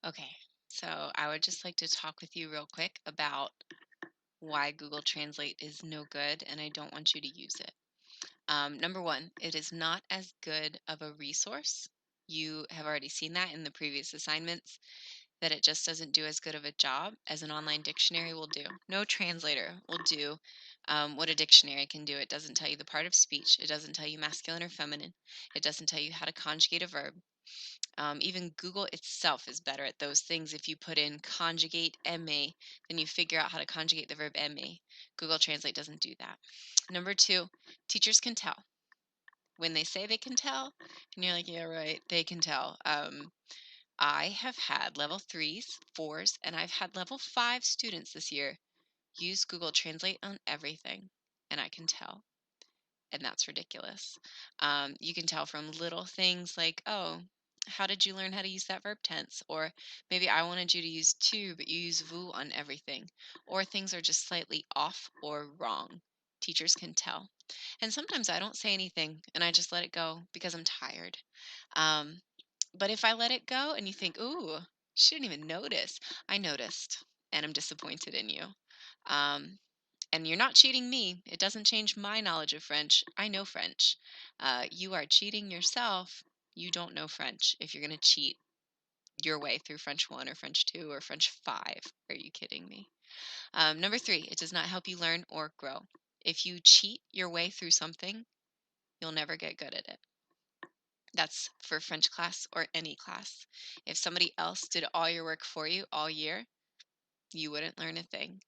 Okay, so I would just like to talk with you real quick about why Google Translate is no good and I don't want you to use it. Number one, it is not as good of a resource. You have already seen that in the previous assignments, that it just doesn't do as good of a job as an online dictionary will do. No translator will do what a dictionary can do. It doesn't tell you the part of speech, it doesn't tell you masculine or feminine, it doesn't tell you how to conjugate a verb. Even Google itself is better at those things. If you put in conjugate MA, then you figure out how to conjugate the verb MA. Google Translate doesn't do that. Number two, teachers can tell. When they say they can tell, and you're like, yeah, right, they can tell. I have had level threes, fours, and I've had level five students this year use Google Translate on everything, and I can tell. And that's ridiculous. You can tell from little things like, oh, how did you learn how to use that verb tense? Or maybe I wanted you to use to, but you use vous on everything. Or things are just slightly off or wrong. Teachers can tell. And sometimes I don't say anything and I just let it go because I'm tired. Um, but if I let it go and you think, ooh, she didn't even notice, I noticed and I'm disappointed in you. Um, and you're not cheating me. It doesn't change my knowledge of French. I know French. You are cheating yourself. You don't know French if you're going to cheat your way through French 1 or French 2 or French 5. Are you kidding me? Number three, it does not help you learn or grow. If you cheat your way through something, you'll never get good at it. That's for French class or any class. If somebody else did all your work for you all year, you wouldn't learn a thing.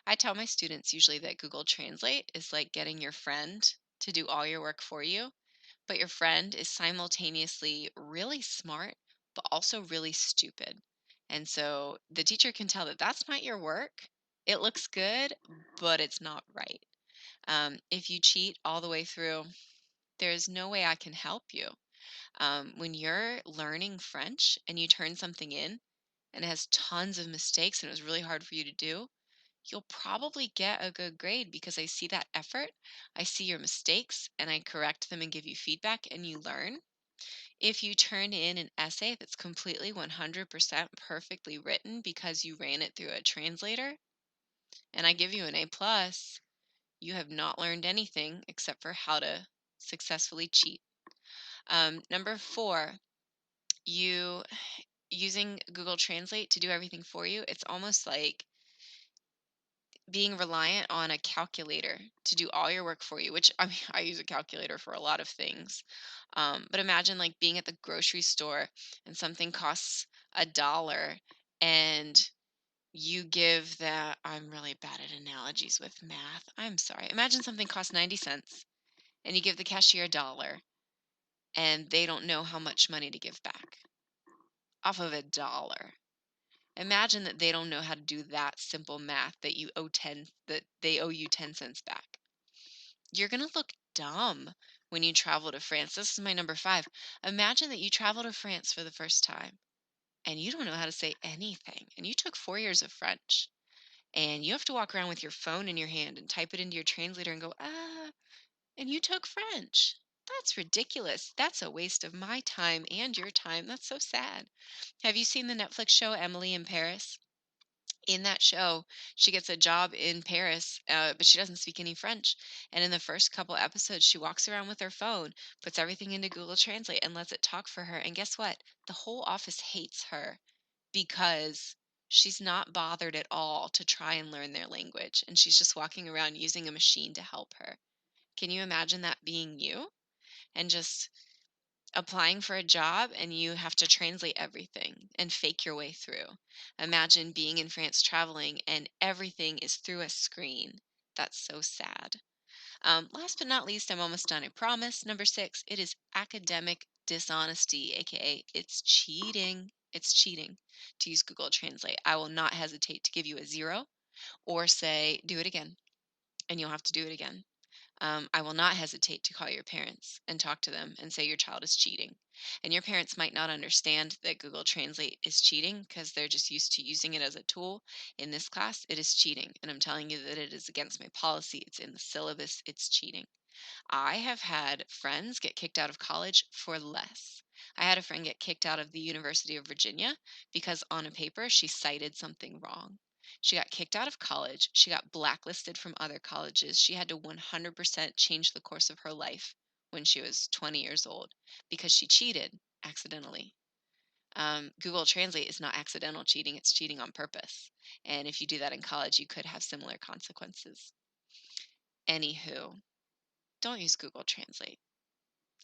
I tell my students usually that Google Translate is like getting your friend to do all your work for you, but your friend is simultaneously really smart, but also really stupid. And so the teacher can tell that that's not your work. It looks good, but it's not right. If you cheat all the way through, there's no way I can help you. When you're learning French and you turn something in and it has tons of mistakes and it was really hard for you to do, you'll probably get a good grade because I see that effort. I see your mistakes and I correct them and give you feedback and you learn. If you turn in an essay that's completely 100% perfectly written because you ran it through a translator and I give you an A plus, you have not learned anything except for how to successfully cheat. Number four, you using Google Translate to do everything for you. It's almost like being reliant on a calculator to do all your work for you, which I mean, I use a calculator for a lot of things. But imagine like being at the grocery store and something costs $1 and you give that. I'm really bad at analogies with math. I'm sorry. Imagine something costs 90 cents and you give the cashier $1 and they don't know how much money to give back off of $1. Imagine that they don't know how to do that simple math that they owe you 10 cents back. You're going to look dumb when you travel to France. This is my number 5. Imagine that you travel to France for the first time and you don't know how to say anything and you took 4 years of French and you have to walk around with your phone in your hand and type it into your translator and go, "Ah, and you took French." That's ridiculous. That's a waste of my time and your time. That's so sad. Have you seen the Netflix show Emily in Paris? In that show, she gets a job in Paris, but she doesn't speak any French. And in the first couple episodes, she walks around with her phone, puts everything into Google Translate, and lets it talk for her. And guess what? The whole office hates her because she's not bothered at all to try and learn their language. And she's just walking around using a machine to help her. Can you imagine that being you? And just applying for a job and you have to translate everything and fake your way through. Imagine being in France traveling and everything is through a screen. That's so sad. Last but not least, I'm almost done, I promise. Number 6, it is academic dishonesty, aka it's cheating. It's cheating to use Google Translate. I will not hesitate to give you a 0 or say, do it again, and you'll have to do it again. I will not hesitate to call your parents and talk to them and say your child is cheating. And your parents might not understand that Google Translate is cheating because they're just used to using it as a tool. In this class, it is cheating. And I'm telling you that it is against my policy. It's in the syllabus. It's cheating. I have had friends get kicked out of college for less. I had a friend get kicked out of the University of Virginia because on a paper she cited something wrong. She got kicked out of college. She got blacklisted from other colleges. She had to 100% change the course of her life when she was 20 years old because she cheated accidentally. Google Translate is not accidental cheating, it's cheating on purpose. And if you do that in college, you could have similar consequences. Anywho, don't use Google Translate.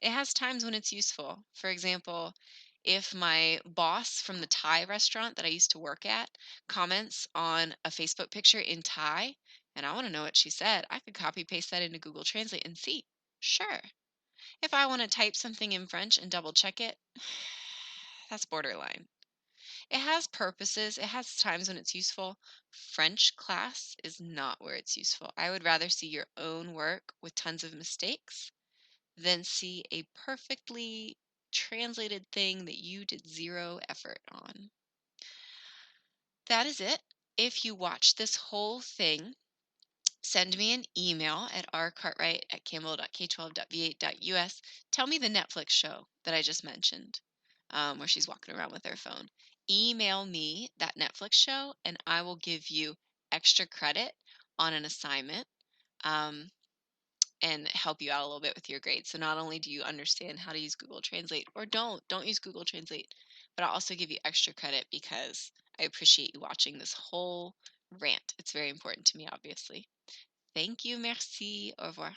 It has times when it's useful. For example, if my boss from the Thai restaurant that I used to work at comments on a Facebook picture in Thai and I want to know what she said, I could copy paste that into Google Translate and see. Sure. If I want to type something in French and double check it, that's borderline. It has purposes, it has times when it's useful. French class is not where it's useful. I would rather see your own work with tons of mistakes than see a perfectly translated thing that you did zero effort on. That is it. If you watch this whole thing, send me an email at rcartwright@campbell.k12.v8.us. Tell me the Netflix show that I just mentioned, where she's walking around with her phone. Email me that Netflix show, and I will give you extra credit on an assignment. Um, and help you out a little bit with your grades. So not only do you understand how to use Google Translate, or don't use Google Translate, but I'll also give you extra credit because I appreciate you watching this whole rant. It's very important to me, obviously. Thank you. Merci. Au revoir.